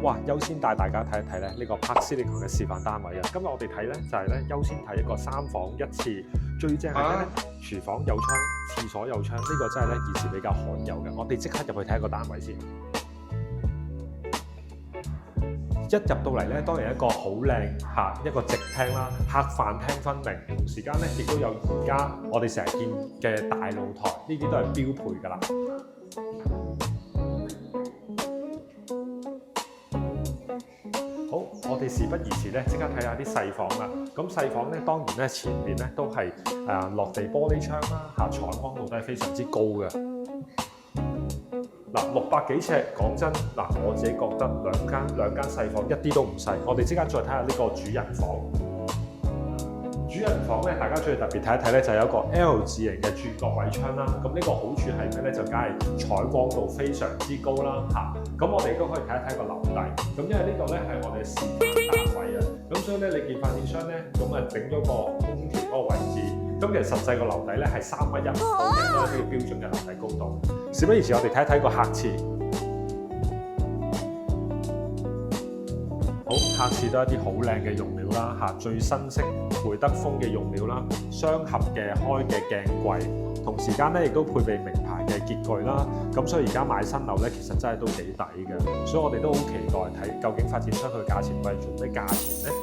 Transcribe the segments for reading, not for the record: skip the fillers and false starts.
哇！優先帶大家睇一睇咧呢個 Park Silicon 嘅示範單位啊！今日我哋睇咧就係咧優先睇一個3房1廁，最正係咩咧？廚房有窗，廁所有窗，呢個真係咧現時比較罕有嘅。我哋即刻入去睇一個單位先。一入到嚟咧，當然一個好靚一個直廳啦，客飯廳分明，同時間咧亦都有而家我哋成日見嘅大露台，呢啲都係標配㗎啦。好，我哋事不宜遲咧，即刻睇下啲細房啦。咁細房咧，當然咧前面咧都係落地玻璃窗啦，採光度都係非常之高嘅。嗱，600幾尺，講真，我自己覺得兩間細房一啲都唔細。我哋即刻再睇下呢個主人房。主人房咧，大家最特別睇一睇咧，就有一個 L 字形嘅轉角位窗啦。咁呢個好處係咩咧？就梗係採光度非常之高啦，咁我哋都可以睇一睇個樓底。咁因為呢度咧係我哋嘅示範單位啊，咁所以咧你見發展商咧咁整咗個空調嗰個位置。咁其實實際個樓底咧係3米1高嘅，都係呢個標準嘅樓底高度。事不宜遲，我哋睇一睇個客廁。好，客廁都係一啲好靚嘅用料啦，最新式會德豐嘅用料啦，雙合嘅開嘅鏡櫃，同時間咧亦都配備名牌嘅潔具啦。咁所以而家買新樓咧，其實真係都幾抵嘅。所以我哋都好期待睇究竟發展商佢價錢會係做咩價錢咧？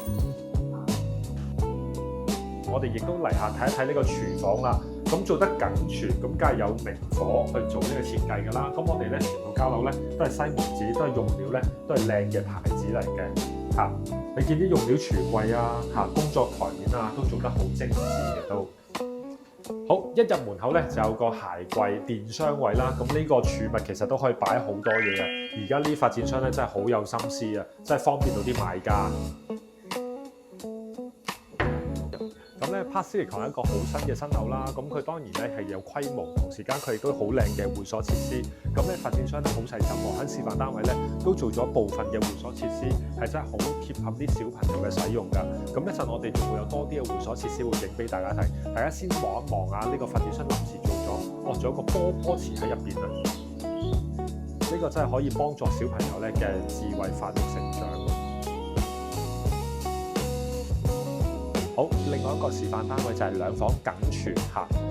我哋亦都嚟下睇一睇呢個廚房啦。咁做得緊全，咁梗係有明火去做呢個設計㗎啦。咁我哋咧全部交樓咧都係西門子，都係用料咧都係靚嘅牌子嚟嘅。你見啲用料櫥櫃工作台面都做得好精緻嘅都。好，一入門口咧就有個鞋櫃、電箱位啦。咁呢個儲物其實都可以擺好多嘢啊。而家呢啲發展商咧真係好有心思啊，真係方便到啲買家。咁咧 Park Silicon 係一個好新嘅新樓啦，咁佢當然咧係有規模，同時間佢亦都好靚嘅會所設施。咁咧發展商咧好細心喎，喺示範單位咧都做咗部分嘅會所設施，係真係好貼合啲小朋友嘅使用㗎。咁一陣我哋仲會有多啲嘅會所設施會影俾大家睇，大家先望一望呢個發展商臨時做咗，仲有個波池喺入邊啊！呢個真係可以幫助小朋友咧嘅智慧發育成長。好，另外一個示範單位就係2房緊全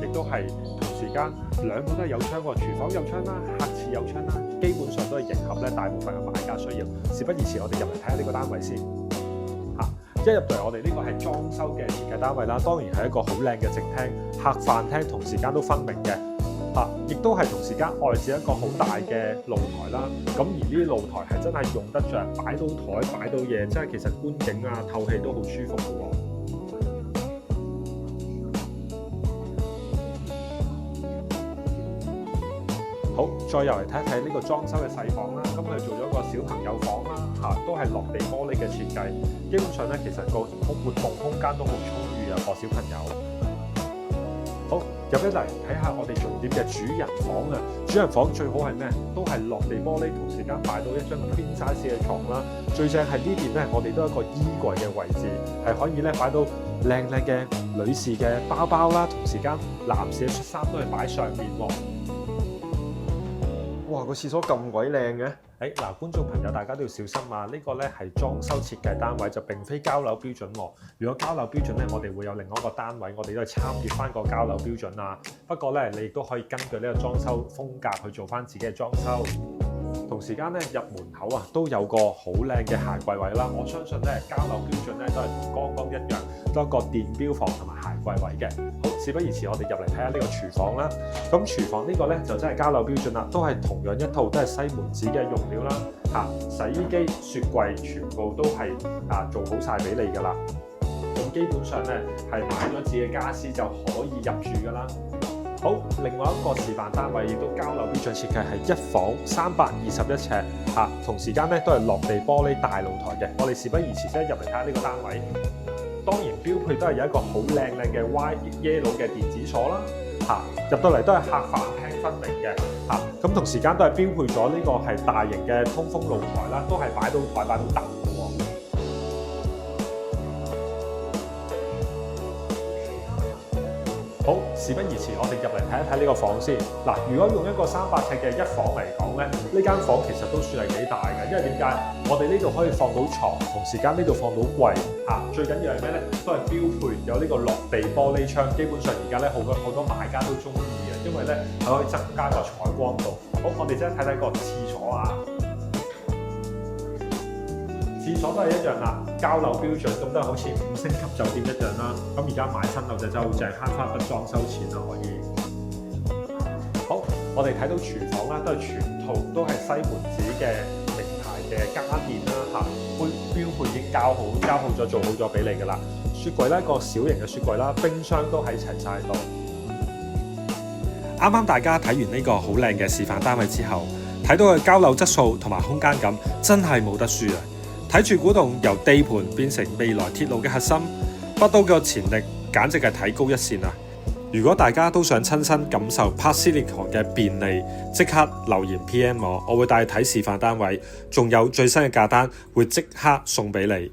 亦都係同時間兩個都係有窗喎，廚房有窗啦，客廁有窗啦，基本上都係迎合咧大部分嘅買家需要。事不宜遲，我哋入嚟睇下呢個單位先。一入嚟我哋呢個係裝修嘅設計單位啦，當然係一個好靚嘅直廳，客飯廳同時間都分明嘅。亦都係同時間外置一個好大嘅露台啦。咁而呢啲露台係真係用得着，擺到台擺到嘢，真係其實觀景透氣都好舒服嘅喎。好，再入嚟睇一睇呢個裝修嘅細房啦。咁佢做咗個小朋友房啦，都係落地玻璃嘅設計。基本上咧，其實個活動空間都好充裕啊，個小朋友。好，入一嚟睇下我哋重點嘅主人房啊。主人房最好係咩？都係落地玻璃，同時間擺到一張 queen size 嘅床啦。最正係呢邊咧，我哋都有一個衣櫃嘅位置，係可以咧擺到靚嘅女士嘅包包啦，同時間男士嘅恤衫都係擺上面喎。哇！個廁所咁鬼靚嘅。觀眾朋友大家都要小心啊！呢個咧係裝修設計單位，就並非交樓標準喎。如果交樓標準咧，我哋會有另外一個單位，我哋都係參與翻個交樓標準啊。不過咧，你亦都可以根據呢個裝修風格去做翻自己嘅裝修。同時間咧入門口都有個好靚嘅鞋櫃位啦。我相信咧交樓標準咧都係同剛剛一樣，多一個電錶房同埋鞋櫃位嘅。好，事不宜遲，我哋入嚟睇下呢個廚房啦。咁廚房呢個咧就真係交樓標準啦，都係同樣一套都係西門子嘅用料啦。洗衣機、雪櫃全部都係做好晒俾你㗎啦。咁基本上咧係買咗自己嘅家私就可以入住㗎啦。好，另外一個示範單位亦都交樓標準設計係1房321尺同時間咧都係落地玻璃大露台嘅。我哋事不宜遲，即係入嚟睇下呢個單位。當然標配都係有一個好靚嘅 White Yellow 嘅電子鎖啦。入到嚟都係客飯廳分明嘅。咁同時間都係標配咗呢個係大型嘅通風露台啦，都係擺到台擺到凳嘅喎。好，事不宜遲，我哋入嚟睇一睇呢個房先。嗱，如果用一個300尺嘅一房嚟講咧，呢間房其實都算係幾大嘅，因為點解？我哋呢度可以放到床，同時間呢度放到櫃嚇。最緊要係咩咧？都係標配有呢個落地玻璃窗。基本上而家咧好多買家都中意嘅，因為咧係可以增加個採光度。好，我哋即係睇睇個廁所啊。廁所都係一樣啦，交樓標準，咁都係好似5星級酒店一樣啦。咁而家買新樓就真係好正，慳翻筆裝修錢啦，可以。好，我哋睇到廚房啦，都係全套都係西門子嘅名牌嘅家電啦，嚇，標配已經交好咗，做好咗俾你噶啦。雪櫃咧，個小型嘅雪櫃啦，冰箱都喺齊晒度。啱啱大家睇完呢個好靚嘅示範單位之後，睇到嘅交樓質素同埋空間感真係冇得輸啊！睇住古洞由地盤變成未來鐵路嘅核心，北都嘅潛力簡直係睇高一線啊！如果大家都想親身感受 Park Silicon 嘅便利，即刻留言 PM 我會帶你睇示範單位，仲有最新嘅價單會即刻送俾你。